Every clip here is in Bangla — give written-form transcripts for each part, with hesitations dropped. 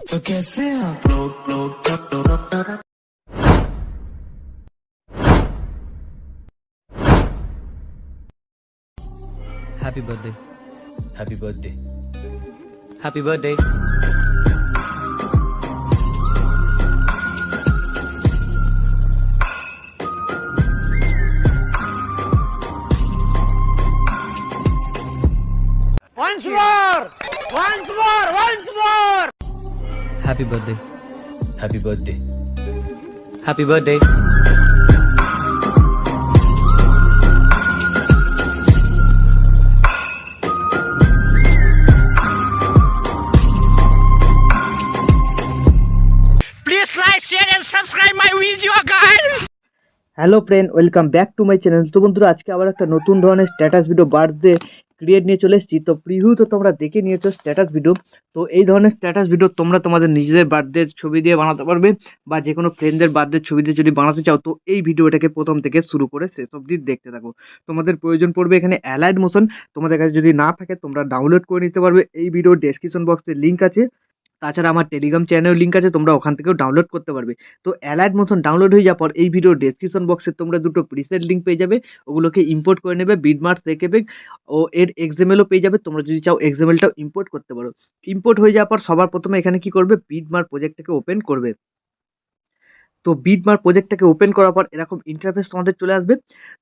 तो कैसे आप लोग Happy birthday. Happy birthday. Happy birthday. Once more! Once more! Once more! Happy birthday. Happy birthday. Happy birthday. Please like, share and subscribe my video, guys! Hello friend, welcome back to my channel. তো বন্ধুরা, আজকে আবার একটা নতুন ধরনের স্ট্যাটাস ভিডিও বার্থডে ক্রিয়েট নিয়ে চলে এসেছি। তো প্রিভিউ তো তোমরা দেখে নিয়েছো স্ট্যাটাস ভিডিও। তো এই ধরনের স্ট্যাটাস ভিডিও তোমরা তোমাদের নিজেদের বার্থডে ছবি দিয়ে বানাতে পারবে, বা যে কোনো ফ্রেন্ডদের বার্থডে ছবি দিয়ে যদি বানাতে চাও, তো এই ভিডিওটাকে প্রথম থেকে শুরু করে শেষ অবধি দেখতে থাকো। তোমাদের প্রয়োজন পড়বে এখানে অ্যালাইড মোশন। তোমাদের কাছে যদি না থাকে তোমরা ডাউনলোড করে নিতে পারবে। এই ভিডিওর ডেসক্রিপশন বক্সে লিঙ্ক আছে। তাছাড়া আমার টেলিগ্রাম চ্যানেল লিঙ্ক আছে, তোমরা ওখান থেকেও ডাউনলোড করতে পারবে। তো অ্যালাইট মোশন ডাউনলোড হয়ে যাওয়ার পর এই ভিডিও ডেসক্রিপশন বক্সে তোমরা দুটো প্রিসেট লিঙ্ক পেয়ে যাবে। ওগুলোকে ইম্পোর্ট করে নেবে, বিটমার্ক সেকেবেক ও এর এক্সএমএলও পেয়ে যাবে। তোমরা যদি চাও এক্সএমএলটাও ইম্পোর্ট করতে পারো। ইম্পোর্ট হয়ে যাওয়ার পর সবার প্রথমে এখানে কি করবে, বিটমার্ক প্রজেক্টটাকে ওপেন করবে। তো বিটমার্ক প্রজেক্টটাকে ওপেন করার পর এরকম ইন্টারফেস তোমাদের চলে আসবে।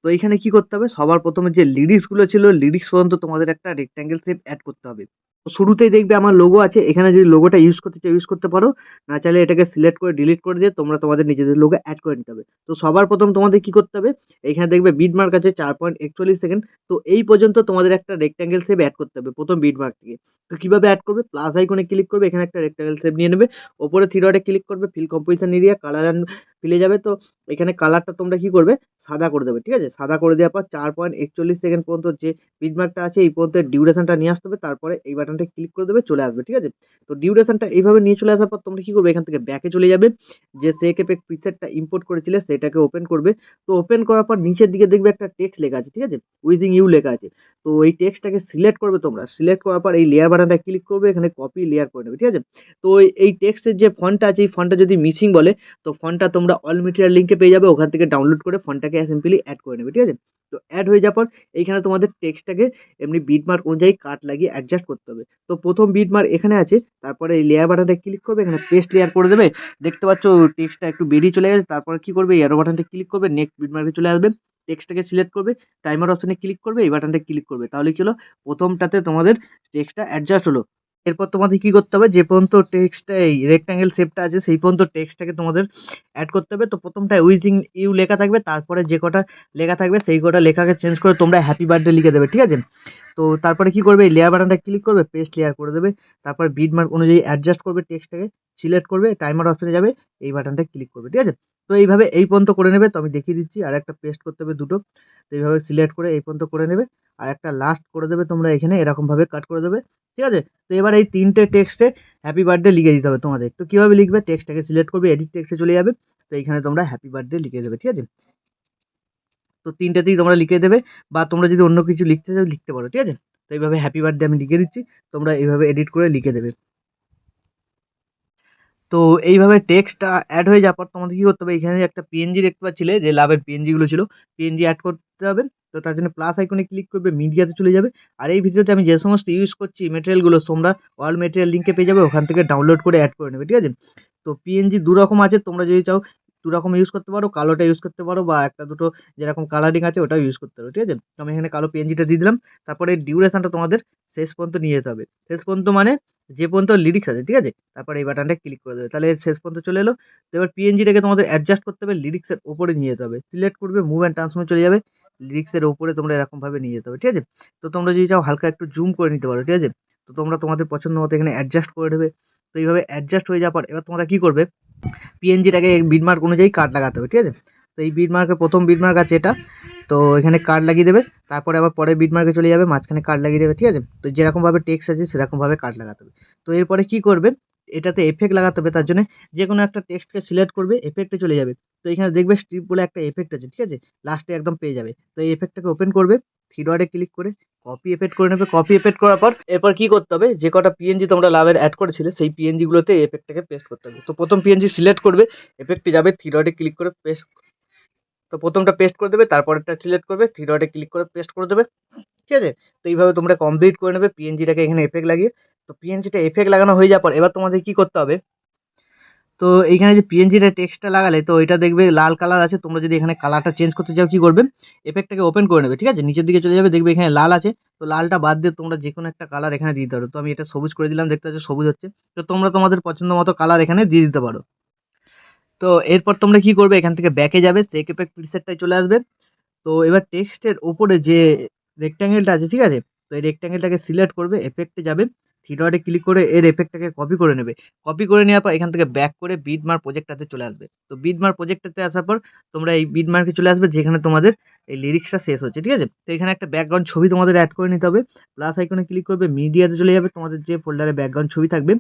তো এখানে কি করতে হবে, সবার প্রথমে যে লিরিক্সগুলো ছিল, লিরিক্স পর্যন্ত তোমাদের একটা রেক্ট্যাঙ্গেল শেপ অ্যাড করতে হবে। তো শুরুতেই দেখবে আমার লোগো আছে, এখানে যদি লোগোটা ইউজ করতে চাও ইউজ করতে পারো, না চাইলে এটাকে সিলেক্ট করে ডিলিট করে দিয়ে তোমরা তোমাদের নিজেদের লোগো অ্যাড করে নিতে হবে। তো সবার প্রথম তোমাদের কি করতে হবে, এখানে দেখবে বিটমার্ক আছে 4.41 সেকেন্ড। তো এই পর্যন্ত তোমাদের একটা রেক্ট্যাঙ্গেল শেপ অ্যাড করতে হবে প্রথম বিটমার্ক থেকে। তো কিভাবে অ্যাড করবে, প্লাস আইকনে ক্লিক করবে, এখানে একটা রেক্ট্যাঙ্গেল শেপ নিয়ে নেবে, ওপরে থ্রি ডটে ক্লিক করবে, fill composition area, colour and ফিলে যাবে। তো এখানে কালারটা তোমরা কি করবে, সাদা করে দেবে, ঠিক আছে। সাদা করে দেওয়ার পর 4.41 সেকেন্ড পর্যন্ত যে বিটমার্কটা আছে এই পর্যন্ত ডিউরেশনটা নিয়ে আসতে হবে। তারপরে এই বাটনটা ক্লিক করে দেবে, চলে আসবে, ঠিক আছে। তো ডিউরেশনটা এইভাবে নিয়ে চলে আসার পর তোমরা কি করবে, এখান থেকে ব্যাকে চলে যাবে, যে সেকেপেক প্রিসেটটা ইম্পোর্ট করেছিলে সেটাকে ওপেন করবে। তো ওপেন করার পর নিচের দিকে দেখবে একটা টেক্সট লেখা আছে, ঠিক আছে, উইজিং ইউ লেখা আছে। তো এই টেক্সটটাকে সিলেক্ট করবে তোমরা। সিলেক্ট করার পর এই লেয়ার বাটনটা ক্লিক করবে, এখানে কপি লেয়ার করে নেবে, ঠিক আছে। তো এই টেক্সটের যে ফন্টটা আছে এই ফন্টটা যদি মিসিং বলে, তো ফন্টটা তোমরা অল মেটেরিয়াল লিঙ্কে পেয়ে যাবে, ওখান থেকে ডাউনলোড করে ফন্টটাকে সিম্পলি অ্যাড করে নেবে, ঠিক আছে। তো অ্যাড হয়ে যাওয়ার পর এইখানে তোমাদের টেক্সটটাকে এমনি বিটমার্ক অনুযায়ী কাট লাগিয়ে অ্যাডজাস্ট করতে হবে। তো প্রথম বিটমার্ক এখানে আছে, তারপরে এই লেয়ার বাটনটা ক্লিক করবে, এখানে পেস্ট লেয়ার করে দেবে। দেখতে পাচ্ছ টেক্সটটা একটু বেরিয়ে চলে গেছে। তারপরে কি করবে, এরো বাটনটা ক্লিক করবে, নেক্সট বিটমার্কে চলে আসবে, টেক্সটটাকে সিলেক্ট করবে, টাইমার অপশনে ক্লিক করবে, এই বাটনটা ক্লিক করবে। তাহলে কি হলো, প্রথমটাতে তোমাদের টেক্সটটা অ্যাডজাস্ট হলো। এরপর তোমাদের কি করতে হবে, যে পর্যন্ত টেক্সটটা এই রেক্ট্যাঙ্গেল শেপটা আছে সেই পর্যন্ত টেক্সটটাকে তোমাদের অ্যাড করতে হবে। তো প্রথমটায় উইজিং ইউ লেখা থাকবে, তারপরে যে কটা লেখা থাকবে সেই কটা লেখাকে চেঞ্জ করে তোমরা হ্যাপি বার্থডে লিখে দেবে, ঠিক আছে। তো তারপরে কি করবে, এই লেয়ার বাটনটা ক্লিক করবে, পেস্ট লেয়ার করে দেবে, তারপর বিটমার্ক অনুযায়ী অ্যাডজাস্ট করবে, টেক্সটটাকে সিলেক্ট করবে, টাইমার অপশনে যাবে, এই বাটনটা ক্লিক করবে, ঠিক আছে। তো এইভাবে এই পর্যন্ত করে নেবে। তো আমি দেখিয়ে দিচ্ছি, আর একটা পেস্ট করতে হবে দুটো। তো এইভাবে সিলেক্ট করে এই পর্যন্ত করে নেবে, আর একটা লাস্ট করে দেবে তোমরা এখানে এরকমভাবে কাট করে দেবে, ঠিক আছে। তো এবার এই তিনটে টেক্সটে হ্যাপি বার্থডে লিখে দিতে হবে তোমাদের। তো কীভাবে লিখবে, টেক্সটটাকে সিলেক্ট করবে, এডিট টেক্সটে চলে যাবে, তো এইখানে তোমরা হ্যাপি বার্থডে লিখে দেবে, ঠিক আছে। তো তিনটেতেই তোমরা লিখে দেবে, বা তোমরা যদি অন্য কিছু লিখতে চাও লিখতে পারো, ঠিক আছে। তো এইভাবে হ্যাপি বার্থডে আমি লিখে দিচ্ছি, তোমরা এইভাবে এডিট করে লিখে দেবে। তো এইভাবে টেক্সটটা অ্যাড হয়ে যাওয়ার পর তোমাদের কি করতে হবে, এখানে একটা পিএনজি দেখতে পাচ্ছিলে যে লাভের পিএনজি গুলো ছিল, পিএনজি অ্যাড করতে হবে। তো তার জন্য প্লাস আইকনে ক্লিক করবে, মিডিয়াতে চলে যাবে। আর এই ভিডিওতে আমি যে সমস্ত ইউজ করছি মেটেরিয়ালগুলো তোমরা অল মেটেরিয়াল লিঙ্কে পেয়ে যাবে, ওখান থেকে ডাউনলোড করে অ্যাড করে নেবে, ঠিক আছে। তো পিএনজি দু রকম আছে, তোমরা যদি চাও দু রকম ইউজ করতে পারো, কালোটা ইউজ করতে পারো, বা একটা দুটো যেরকম কালারিং আছে ওটাও ইউজ করতে পারো, ঠিক আছে। তো আমি এখানে কালো পিএনজিটা দিয়ে দিলাম। তারপরে ডিউরেশনটা তোমাদের শেষ পর্যন্ত নিয়ে যেতে হবে। শেষ পর্যন্ত মানে যে পর্যন্ত লিরিক্স আছে, ঠিক আছে। তারপর এই বাটনটা ক্লিক করে দেবে, তাহলে এর শেষ পর্যন্ত চলে এলো। তো এবার পিএনজিটাকে তোমাদের অ্যাডজাস্ট করতে হবে, লিরিক্সের ওপরে নিয়ে যেতে হবে, সিলেক্ট করবে, মুভ অ্যান্ড ট্রান্সফর্মে চলে যাবে, লিরিক্সের ওপরে তোমরা এরকমভাবে নিয়ে যেতে হবে, ঠিক আছে। তো তোমরা যদি চাও হালকা একটু জুম করে নিতে পারো, ঠিক আছে। তো তোমরা তোমাদের পছন্দ মতো এখানে অ্যাডজাস্ট করে দেবে। তো এইভাবে অ্যাডজাস্ট হয়ে যাওয়ার পর এবার তোমরা কি করবে, পিএনজিটাকে বিটমার্ক অনুযায়ী কাট লাগাতে হবে, ঠিক আছে। তো এই বিটমার্কের প্রথম বিটমার্ক আছে এটা, তো এখানে কাট লাগিয়ে দেবে, তারপরে আবার পরের বিটমার্কে চলে যাবে, মাঝখানে কাট লাগিয়ে দেবে, ঠিক আছে। তো যেরকমভাবে টেক্সট আছে সেরকমভাবে কাট লাগাতে হবে। তো এরপরে কি করবে, এটাতে এফেক্ট লাগাতে হবে, তার জন্য যে কোনো একটা টেক্সটকে সিলেক্ট করবে, এফেক্টে চলে যাবে। তো এখানে দেখবে স্ট্রিপ বলে একটা এফেক্ট আছে, ঠিক আছে, লাস্টে একদম পেয়ে যাবে। তো এই এফেক্টটাকে ওপেন করবে, থ্রি ডটে ক্লিক করে কপি এফেক্ট করে নেবে। কপি এফেক্ট করার পর এরপর কি করতে হবে, যে কটা পিএনজি তোমরা লাভের অ্যাড করেছিলে সেই পিএনজি গুলোতে এফেক্টটাকে পেস্ট করতে হবে। তো প্রথম পিএনজি সিলেক্ট করবে, এফেক্টে যাবে, থ্রি ডটে ক্লিক করে পেস্ট। তো প্রথমটা পেস্ট করে দেবে, তারপরেরটা সিলেক্ট করবে, থ্রি ডটে ক্লিক করে পেস্ট করে দেবে, ঠিক আছে। তো এইভাবে তোমরা কমপ্লিট করে নেবে পিএনজিটাকে এখানে এফেক্ট লাগিয়ে। তো পিএনজিটা এফেক্ট লাগানো হয়ে যাওয়ার পর এবার তোমাদের কি করতে হবে, তো এইখানে যে পিএনজিটা টেক্সটটা লাগালে তো এটা দেখবে লাল কালার আছে। তোমরা যদি এখানে কালারটা চেঞ্জ করতে চাও কি করবে, এফেক্টটাকে ওপেন করে নেবে, ঠিক আছে। নিচের দিকে চলে যাবে, দেখবে এখানে লাল আছে। তো লালটা বাদ দিয়ে তোমরা যে কোনো একটা কালার এখানে দিতে পারো। তো আমি এটা সবুজ করে দিলাম, দেখতে পাচ্ছ সবুজ হচ্ছে। তো তোমরা তোমাদের পছন্দ মতো কালার এখানে দিয়ে দিতে পারো। তো এরপর তোমরা কি করবে, এখান থেকে ব্যাকে যাবে, সেক এফেক্ট প্রিসেটটাই চলে আসবে। তো এবার টেক্সটের ওপরে যে রেক্ট্যাঙ্গেলটা আছে, ঠিক আছে, তো এই রেক্ট্যাঙ্গেলটাকে সিলেক্ট করবে, এফেক্টে যাবে, থ্রি ডটে ক্লিক করে এর এফেক্টটাকে কপি করে নেবে। কপি করে নেওয়ার পর এখান থেকে ব্যাক করে বিটমার্ক প্রজেক্টটাতে চলে আসবে। তো বিটমার্ক প্রজেক্টটাতে আসার পর তোমরা এই বিটমার্কে চলে আসবে যেখানে তোমাদের এই লিরিক্সটা শেষ হচ্ছে, ঠিক আছে। তো এখানে একটা ব্যাকগ্রাউন্ড ছবি তোমাদের অ্যাড করে নিতে হবে। প্লাস আইকনে ক্লিক করবে, মিডিয়াতে চলে যাবে, তোমাদের যে ফোল্ডারে ব্যাকগ্রাউন্ড ছবি থাকবে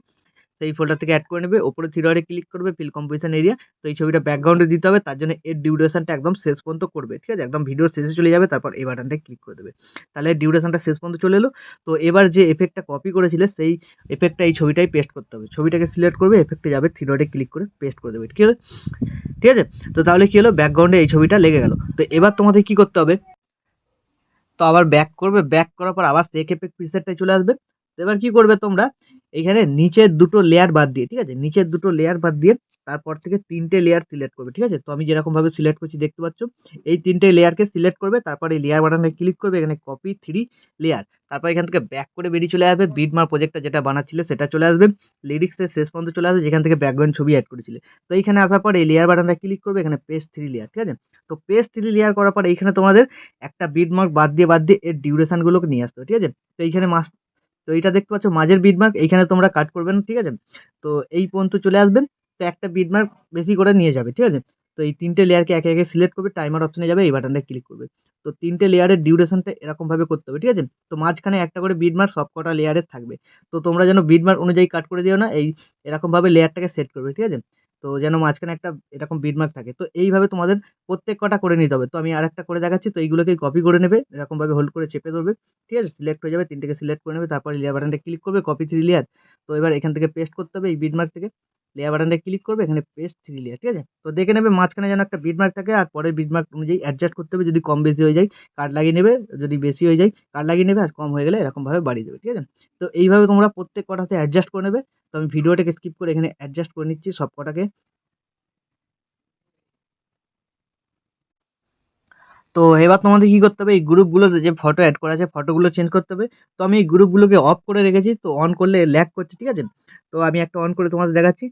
সেই ফোল্ডার থেকে অ্যাড করে নেবে। ওপরে থ্রি ডটে ক্লিক করবে, ফিল কম্পোজিশন এরিয়া। তো এই ছবিটা ব্যাকগ্রাউন্ডে দিতে হবে, তার জন্য এর ডিউরেশনটা একদম শেষ পর্যন্ত করবে, ঠিক আছে, একদম ভিডিওর শেষে চলে যাবে, তারপর এই বাটনটায় ক্লিক করে দেবে। তাহলে ডিউরেশনটা শেষ পর্যন্ত চলে এলো। তো এবার যে এফেক্টটা কপি করেছিলে সেই এফেক্টটা এই ছবিটাই পেস্ট করতে হবে। ছবিটাকে সিলেক্ট করবে, এফেক্টে যাবে, থ্রি ডটে ক্লিক করে পেস্ট করে দেবে, ঠিক আছে। ঠিক আছে, তো তাহলে কি হলো, ব্যাকগ্রাউন্ডে এই ছবিটা লেগে গেল। তো এবার তোমাদের কি করতে হবে, তো আবার ব্যাক করবে, ব্যাক করার পর আবার সেক এফেক্ট প্রিসেটটাই চলে আসবে। তো এবার কি করবে তোমরা, এখানে নিচের দুটো লেয়ার বাদ দিয়ে, ঠিক আছে, নিচের দুটো লেয়ার বাদ দিয়ে তারপর থেকে তিনটে লেয়ার সিলেক্ট করবে, ঠিক আছে। তো আমি যেরকম ভাবে সিলেক্ট করছি দেখতে পাচ্ছ, এই তিনটে লেয়ারকে সিলেক্ট করবে, তারপর এই লেয়ার বাটনে ক্লিক করবে, এখানে কপি থ্রি লেয়ার, তারপর এখান থেকে ব্যাক করে বেরিয়ে চলে আসবে, বিটমার্ক প্রজেক্টটা যেটা বানাচ্ছিলে সেটা চলে আসবে, লিরিক্সের শেষ পর্যন্ত চলে আসবে যেখান থেকে ব্যাকগ্রাউন্ড ছবি অ্যাড করেছিলে। তো এইখানে আসার পর এই লেয়ার বাটনটা ক্লিক করবে, এখানে পেস্ট থ্রি লেয়ার, ঠিক আছে। তো পেস্ট থ্রি লেয়ার করার পর এইখানে তোমাদের একটা বিটমার্ক বাদ দিয়ে এর ডিউরেশন গুলোকে নিয়ে আসতে হবে, ঠিক আছে। তো এইখানে তো এইটা দেখতে পাচ্ছ মাঝের বিটমার্ক, এইখানে তোমরা কাট করবে না, ঠিক আছে। তো এই পর্যন্ত চলে আসবেন। তো একটা বিটমার্ক বেশি করে নিয়ে যাবে, ঠিক আছে। তো এই তিনটে লেয়ারকে একে একে সিলেক্ট করবে, টাইমার অপশনে যাবে, এই বাটনটা ক্লিক করবে। তো তিনটে লেয়ারের ডিউরেশনটা এরকম ভাবে করতে হবে, ঠিক আছে। তো মাঝখানে একটা করে বিটমার্ক সব কটা লেয়ারের থাকবে। তো তোমরা যেন বিটমার্ক অনুযায়ী কাট করে দিও না, এই এরকম ভাবে লেয়ারটাকে সেট করবে, ঠিক আছে। তো যেন মাঝখানে একটা এরকম বিটমার্ক থাকে। তো এইভাবে তোমাদের প্রত্যেক কটা করে নিতে হবে। তো আমি আরেকটা করে দেখাচ্ছি। তো এইগুলোকে কপি করে নেবে, এরকম ভাবে হোল্ড করে চেপে ধরবে, ঠিক আছে, সিলেক্ট হয়ে যাবে, তিনটেকে সিলেক্ট করে নেবে, তারপরে লেয়ার বাটনটা ক্লিক করবে, কপি থ্রি লেয়ার। তো এবার এখান থেকে পেস্ট করতে হবে এই বিটমার্ক থেকে, লেয়ার বাটনটা ক্লিক করবে, এখানে পেস্ট থ্রি লেয়ার, ঠিক আছে। তো দেখে নেবে মাঝখানে যেন একটা বিটমার্ক থাকে, আর পরের বিটমার্ক অনুযায়ী অ্যাডজাস্ট করতে হবে। যদি কম বেশি হয়ে যায় কাট লাগিয়ে নেবে, যদি বেশি হয়ে যায় কাট লাগিয়ে নেবে, আর কম হয়ে গেলে এরকম ভাবে বাড়িয়ে দেবে, ঠিক আছে। তো এইভাবে তোমরা প্রত্যেক কটাতে অ্যাডজাস্ট করে নেবে। তো আমি ভিডিওটাকে স্কিপ করে এখানে অ্যাডজাস্ট করে নিচ্ছি সব কটাকে। তো এবার তোমাদের কি করতে হবে, এই গ্রুপগুলোতে যে ফটো অ্যাড করা আছে ফটোগুলো চেঞ্জ করতে হবে। তো আমি এই গ্রুপগুলোকে অফ করে রেখেছি, তো অন করলে ল্যাগ করছে, ঠিক আছে। তো আমি একটা অন করে তোমাদের দেখাচ্ছি।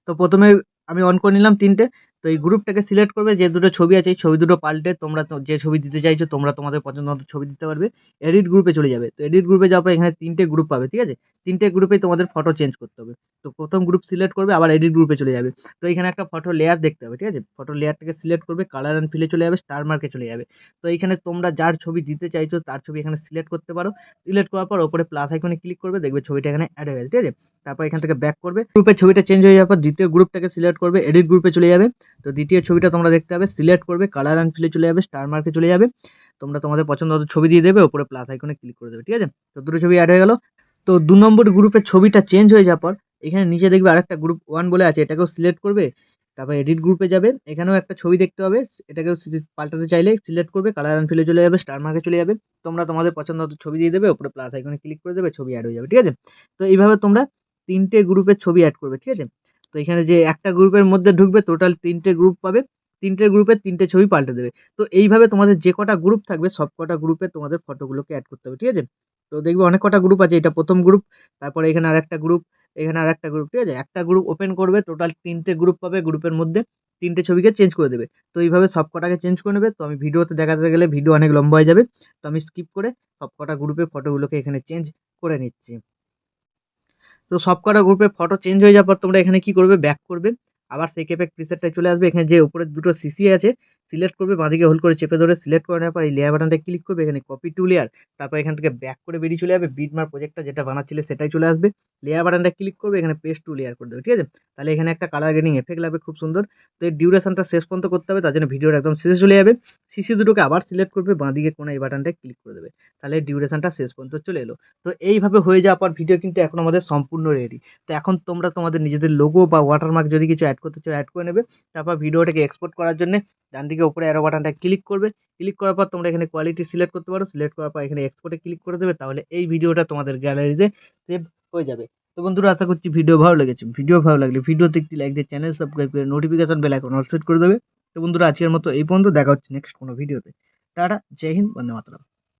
তো প্রথমে আমি অন করে নিলাম তিনটে। তো এই গ্রুপটাকে সিলেক্ট করবে, যে দুটো ছবি আছে এই ছবি দুটো পাল্টে তোমরা যে ছবি দিতে চাইছো তোমরা তোমাদের পছন্দ মতো ছবি দিতে পারবে। এডিট গ্রুপে চলে যাবে। তো এডিট গ্রুপে যাওয়ার পর এখানে তিনটে গ্রুপ পাবে, ঠিক আছে। তিনটে গ্রুপেই তোমাদের ফটো চেঞ্জ করতে হবে। তো প্রথম গ্রুপ সিলেক্ট করবে, আবার এডিট গ্রুপে চলে যাবে। তো এখানে একটা ফটো লেয়ার দেখতে হবে, ঠিক আছে। ফটো লেয়ারটাকে সিলেক্ট করবে, কালার অ্যান্ড ফিলে চলে যাবে, স্টার মার্কে চলে যাবে। তো এইখানে তোমরা যার ছবি দিতে চাইছো তার ছবি এখানে সিলেক্ট করতে পারো। সিলেক্ট করার পর ওপরে প্লাস আইকনে ক্লিক করবে, দেখবে ছবিটা এখানে অ্যাড হয়ে গেছে, ঠিক আছে। তারপর এখান থেকে ব্যাক করবে, গ্রুপের ছবিটা চেঞ্জ হয়ে যাওয়ার পর দ্বিতীয় গ্রুপটাকে সিলেক্ট করবে, এডিট গ্রুপে চলে যাবে। তো দ্বিতীয় ছবিটা তোমরা দেখতে হবে, সিলেক্ট করবে, কালার অ্যান্ড ফিলে চলে যাবে, স্টার মার্কে চলে যাবে। তোমরা তোমাদের পছন্দ মতো ছবি দিয়ে দেবে, ওপরে প্লাস আইকনে ক্লিক করে দেবে, ঠিক আছে। তো দুটো ছবি অ্যাড হয়ে গেল। তো ২ নম্বর গ্রুপের ছবিটা চেঞ্জ হয়ে যাওয়ার পর এখানে নিচে দেখবে আরেকটা গ্রুপ 1 বলে আছে, এটাকেও সিলেক্ট করবে। তারপর এডিট গ্রুপে যাবে, এখানেও একটা ছবি দেখতে হবে, এটাকেও পাল্টাতে চাইলে সিলেক্ট করবে, কালার অ্যান্ড ফিলে চলে যাবে, স্টার মার্কে চলে যাবে। তোমরা তোমাদের পছন্দ মতো ছবি দিয়ে দেবে, উপরে প্লাস আইকনে ক্লিক করে দেবে, ছবি অ্যাড হয়ে যাবে, ঠিক আছে। তো এইভাবে তোমরা ৩টে গ্রুপের ছবি অ্যাড করবে, ঠিক আছে। তো এখানে যে একটা গ্রুপের মধ্যে ঢুকবে টোটাল ৩টে গ্রুপ পাবে, ৩টে গ্রুপের ৩টে ছবি পাল্টে দেবে। তো এইভাবে তোমাদের যে কটা গ্রুপ থাকবে সব কটা গ্রুপে তোমাদের ফটোগুলোকে অ্যাড করতে হবে, ঠিক আছে। তো দেখবে অনেক কটা গ্রুপ আছে, এটা প্রথম গ্রুপ, তারপরে এখানে আরেকটা গ্রুপ, এখানে আরেকটা গ্রুপ, ঠিক আছে। একটা গ্রুপ ওপেন করবে, টোটাল ৩টে গ্রুপ পাবে, গ্রুপের মধ্যে ৩টে ছবিকে চেঞ্জ করে দেবে। তো এইভাবে সব কটাকে চেঞ্জ করে নেবে। তো আমি ভিডিওতে দেখাতে গেলে ভিডিও অনেক লম্বা হয়ে যাবে। তো আমি স্কিপ করে সব কটা গ্রুপের ফটোগুলোকে এখানে চেঞ্জ করে নিচ্ছি। তো সবকটা গ্রুপে ফটো চেঞ্জ হয়ে যাওয়ার পর তোমরা এখানে কি করবে, ব্যাক করবে, আবার সেই এফেক্ট প্রিসেটটায় চলে আসবে। এখানে যে উপরে দুটো সিসি আছে সিলেক্ট করবে, বাঁদিকে হোল্ড করে চেপে ধরে সিলেক্ট করে নেওয়ার পর এই লেয়ার বাটনটা ক্লিক করবে, এখানে কপি টু লেয়ার, তারপর এখান থেকে ব্যাক করে বেরিয়ে চলে যাবে, বিটমার্ক প্রজেক্টটা যেটা বানাচ্ছিলে সেটাই চলে আসবে, লেয়ার বাটনটা ক্লিক করবে, এখানে পেস্ট টু লেয়ার করে দেবে, ঠিক আছে। তাহলে এখানে একটা কালার গ্রেডিং এফেক্ট লাগবে খুব সুন্দর। তো এই ডিউরেশনটা শেষ পর্যন্ত করতে হবে, তার জন্য ভিডিওটা একদম শেষে চলে যাবে, সিসি দুটোকে আবার সিলেক্ট করবে, বাঁদিকে কোনো এই বাটনটা ক্লিক করে দেবে, তাহলে ডিউরেশনটা শেষ পর্যন্ত চলে এলো। তো এইভাবে হয়ে যাওয়ার পর ভিডিও কিন্তু এখন আমাদের সম্পূর্ণ রেডি। তো এখন তোমরা তোমাদের নিজেদের লোগো বা ওয়াটারমার্ক যদি কিছু অ্যাড করতে চাও অ্যাড করে নেবে। তারপর ভিডিওটাকে এক্সপোর্ট করার জন্য ডান দিকে উপরে অ্যারো বাটনটা ক্লিক করবে, ক্লিক করার পর তোমরা এখানে কোয়ালিটি সিলেক্ট করতে পারো, সিলেক্ট করার পর এখানে এক্সপোর্টে ক্লিক করে দেবে, তাহলে এই ভিডিওটা তোমাদের গ্যালারিতে সেভ হয়ে যাবে। তো বন্ধুরা আশা করছি ভিডিও ভালো লেগেছে, ভিডিও ভালো লাগলে ভিডিওতে একটি লাইক দিয়ে চ্যানেল সাবস্ক্রাইব করে notification bell icon all set করে দেবে। তো বন্ধুরা আজকের মতো এই পর্যন্ত, দেখা হচ্ছে নেক্সট কোনো ভিডিওতে। টাটা, জয় হিন্দ, বন্দে মাতরম।